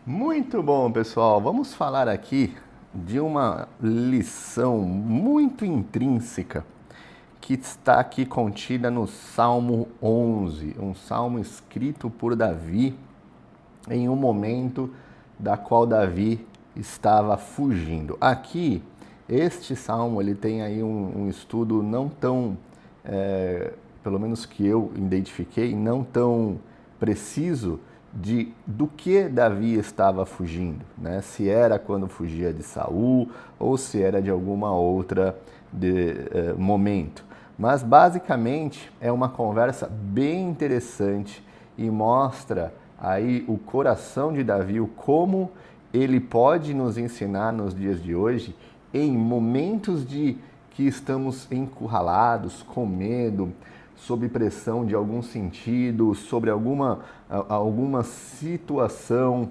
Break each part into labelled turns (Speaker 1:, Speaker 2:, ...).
Speaker 1: Muito bom, pessoal. Vamos falar aqui de uma lição muito intrínseca que está aqui contida no Salmo 11, um salmo escrito por Davi em um momento da qual Davi estava fugindo. Aqui, este salmo ele tem aí um estudo não tão, pelo menos que eu identifiquei, não tão preciso do que Davi estava fugindo, né? Se era quando fugia de Saul ou se era de alguma outra momento. Mas basicamente é uma conversa bem interessante e mostra aí o coração de Davi, o como ele pode nos ensinar nos dias de hoje em momentos de que estamos encurralados, com medo, sob pressão de algum sentido, sobre alguma situação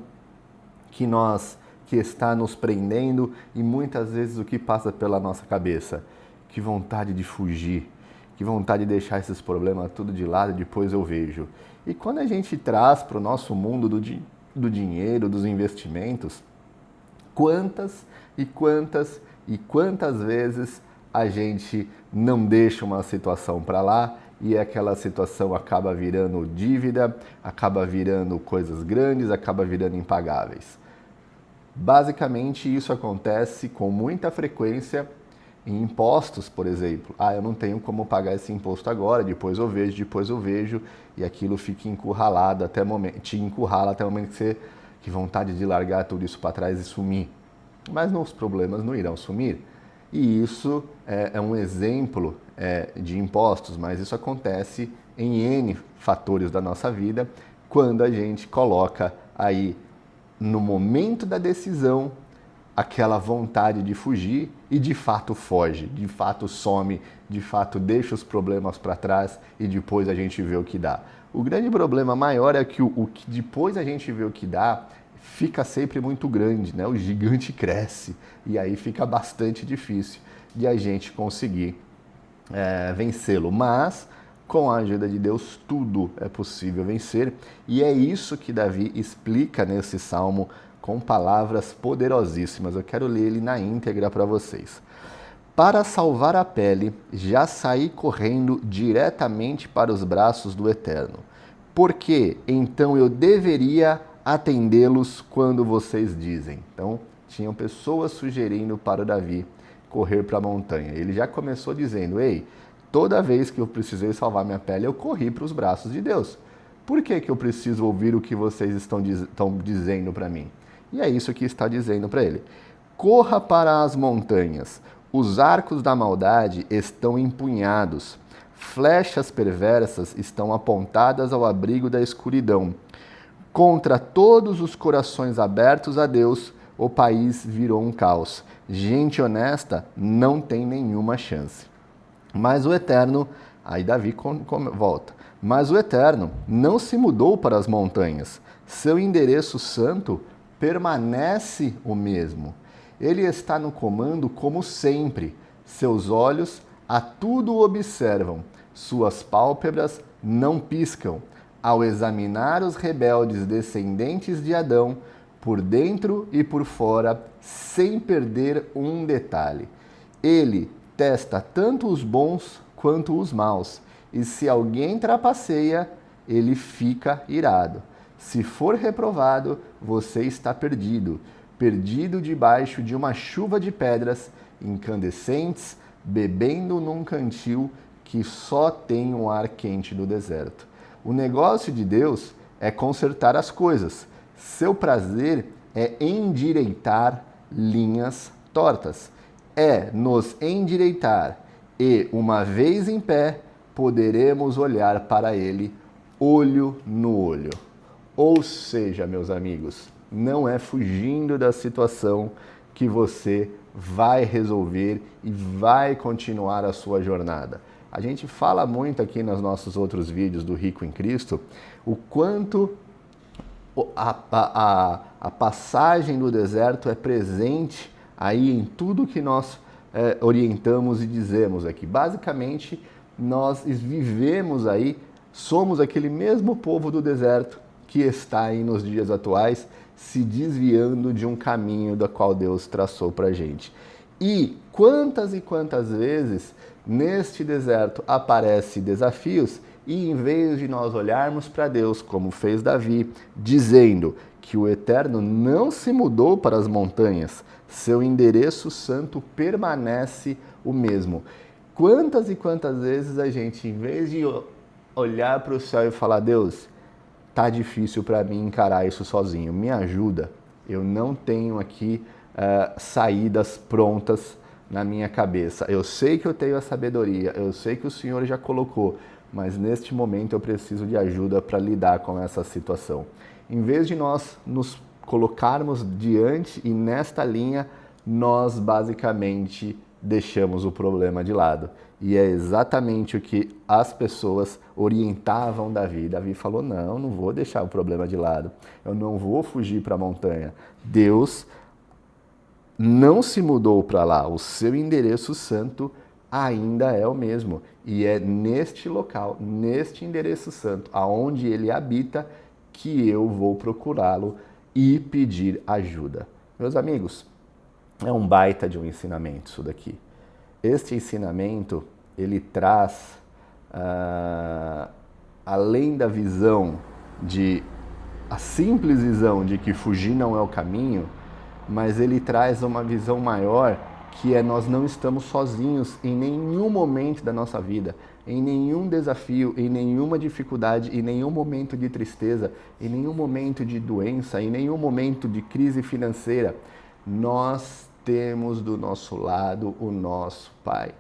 Speaker 1: que está nos prendendo e muitas vezes o que passa pela nossa cabeça? Que vontade de fugir, que vontade de deixar esses problemas tudo de lado e depois eu vejo. E quando a gente traz para o nosso mundo do dinheiro, dos investimentos, quantas e quantas e quantas vezes a gente não deixa uma situação para lá e aquela situação acaba virando dívida, acaba virando coisas grandes, acaba virando impagáveis. Basicamente, isso acontece com muita frequência em impostos, por exemplo. Eu não tenho como pagar esse imposto agora, depois eu vejo, e aquilo fica encurralado até o momento, te encurrala até o momento que vontade de largar tudo isso para trás e sumir. Mas os problemas não irão sumir. E isso é um exemplo de impostos, mas isso acontece em N fatores da nossa vida, quando a gente coloca aí no momento da decisão aquela vontade de fugir e de fato foge, de fato some, de fato deixa os problemas para trás e depois a gente vê o que dá. O grande problema maior é que o que depois a gente vê o que dá fica sempre muito grande, né? O gigante cresce e aí fica bastante difícil de a gente conseguir vencê-lo. Mas com a ajuda de Deus tudo é possível vencer e é isso que Davi explica nesse salmo com palavras poderosíssimas. Eu quero ler ele na íntegra para vocês. Para salvar a pele, já saí correndo diretamente para os braços do Eterno. Porque então eu deveria atendê-los quando vocês dizem. Então, tinham pessoas sugerindo para o Davi correr para a montanha. Ele já começou dizendo: ei, toda vez que eu precisei salvar minha pele, eu corri para os braços de Deus. Por que eu preciso ouvir o que vocês estão dizendo para mim? E é isso que está dizendo para ele. Corra para as montanhas. Os arcos da maldade estão empunhados. Flechas perversas estão apontadas ao abrigo da escuridão. Contra todos os corações abertos a Deus, o país virou um caos. Gente honesta não tem nenhuma chance. Mas o Eterno, aí Davi volta, mas o Eterno não se mudou para as montanhas. Seu endereço santo permanece o mesmo. Ele está no comando como sempre. Seus olhos a tudo observam. Suas pálpebras não piscam. Ao examinar os rebeldes descendentes de Adão, por dentro e por fora, sem perder um detalhe. Ele testa tanto os bons quanto os maus, e se alguém trapaceia, ele fica irado. Se for reprovado, você está perdido, perdido debaixo de uma chuva de pedras incandescentes, bebendo num cantil que só tem um ar quente do deserto. O negócio de Deus é consertar as coisas. Seu prazer é endireitar linhas tortas. É nos endireitar e, uma vez em pé, poderemos olhar para Ele olho no olho. Ou seja, meus amigos, não é fugindo da situação que você vai resolver e vai continuar a sua jornada. A gente fala muito aqui nos nossos outros vídeos do Rico em Cristo o quanto a passagem do deserto é presente aí em tudo que nós orientamos e dizemos aqui. Basicamente, nós vivemos aí, somos aquele mesmo povo do deserto que está aí nos dias atuais se desviando de um caminho da qual Deus traçou para a gente. E quantas vezes neste deserto aparecem desafios e em vez de nós olharmos para Deus, como fez Davi, dizendo que o Eterno não se mudou para as montanhas, seu endereço santo permanece o mesmo. Quantas vezes a gente, em vez de olhar para o céu e falar, Deus, tá difícil para mim encarar isso sozinho, me ajuda, eu não tenho aqui saídas prontas na minha cabeça. Eu sei que eu tenho a sabedoria, eu sei que o Senhor já colocou, mas neste momento eu preciso de ajuda para lidar com essa situação. Em vez de nós nos colocarmos diante e nesta linha, nós basicamente deixamos o problema de lado. E é exatamente o que as pessoas orientavam Davi. Davi falou, não vou deixar o problema de lado, eu não vou fugir para a montanha. Deus não se mudou para lá, o seu endereço santo ainda é o mesmo. E é neste local, neste endereço santo, aonde ele habita, que eu vou procurá-lo e pedir ajuda. Meus amigos, é um baita de um ensinamento isso daqui. Este ensinamento, ele traz, além da visão a simples visão de que fugir não é o caminho, mas ele traz uma visão maior, que é nós não estamos sozinhos em nenhum momento da nossa vida, em nenhum desafio, em nenhuma dificuldade, em nenhum momento de tristeza, em nenhum momento de doença, em nenhum momento de crise financeira. Nós temos do nosso lado o nosso Pai.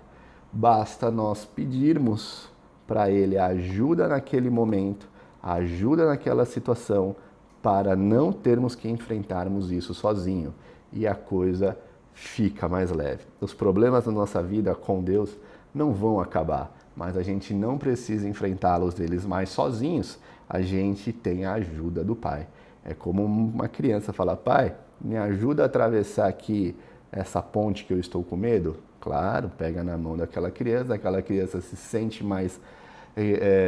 Speaker 1: Basta nós pedirmos para Ele ajuda naquele momento, ajuda naquela situação, para não termos que enfrentarmos isso sozinho. E a coisa fica mais leve. Os problemas da nossa vida com Deus não vão acabar, mas a gente não precisa enfrentá-los eles mais sozinhos. A gente tem a ajuda do Pai. É como uma criança falar, pai, me ajuda a atravessar aqui essa ponte que eu estou com medo? Claro, pega na mão daquela criança se sente mais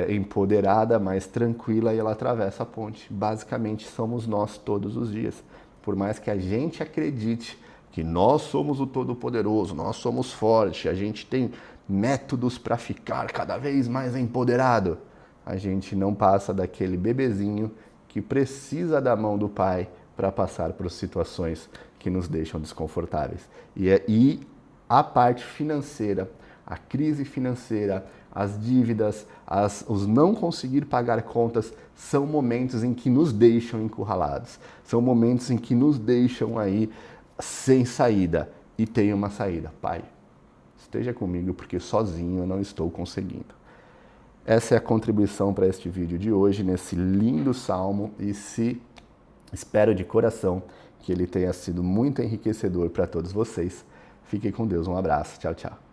Speaker 1: empoderada, mais tranquila e ela atravessa a ponte. Basicamente somos nós todos os dias. Por mais que a gente acredite que nós somos o Todo-Poderoso, nós somos fortes, a gente tem métodos para ficar cada vez mais empoderado, a gente não passa daquele bebezinho que precisa da mão do Pai para passar por situações que nos deixam desconfortáveis. E a parte financeira, a crise financeira, as dívidas, os não conseguir pagar contas, são momentos em que nos deixam encurralados. São momentos em que nos deixam aí sem saída. E tem uma saída. Pai, esteja comigo porque sozinho eu não estou conseguindo. Essa é a contribuição para este vídeo de hoje, nesse lindo salmo. E espero de coração que ele tenha sido muito enriquecedor para todos vocês. Fiquem com Deus. Um abraço. Tchau, tchau.